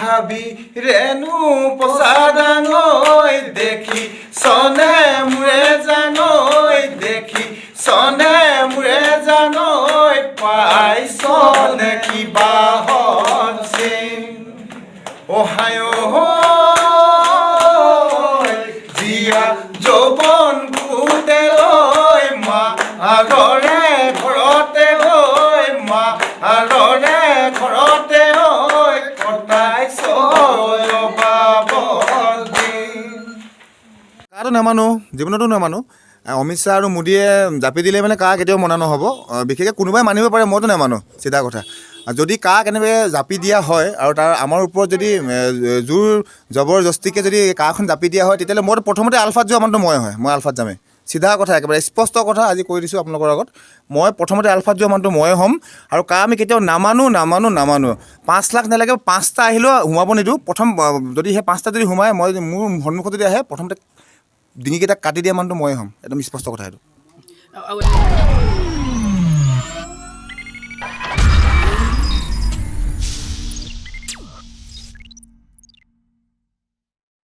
হাবি ৰেণু পচাদাঙৈ দেখি চনে মুৰে জানৈ দেখি চনে মুৰে জানৈ পাই চনে কিবা হনচিন অহায় জিয়া যৌবন ভূতে ঐ মা আৰৰে ঘৰতে ঐ মা আৰৰে ঘৰতে ঐ কটাইছ কাৰো নামানো জীৱনতো নামানো অমিত শ্বাহ আৰু মোদীয়ে জাপি দিলে মানে কা কেতিয়াও মনা নহ'ব বিশেষকৈ কোনোবাই মানিব পাৰে মইতো নামানো চিধা কথা যদি কাক এনেকৈ জাপি দিয়া হয় আৰু তাৰ আমাৰ ওপৰত যদি জোৰ জবৰদস্তিকৈ যদি কাখন জাপি দিয়া হয় তেতিয়াহ'লে মই প্ৰথমতে আলফাত যোৱা মানুহটো মই আলফাত যামেই চিধা কথা একেবাৰে স্পষ্ট কথা আজি কৈ দিছোঁ আপোনালোকৰ আগত মই প্ৰথমতে আলফাত যোৱা মানুহটো ময়ে হ'ম আৰু কা আমি কেতিয়াও নামানো 5 লাখ নালাগে 5টা আহিলেও সোমাব নিদিওঁ প্ৰথম যদি সেই 5টা যদি সোমাই মই মোৰ সন্মুখত যদি আহে প্ৰথমতে ডিঙিকেইটা কাটি দিয়া মানুহটো ময়ে হ'ম একদম স্পষ্ট কথা এইটো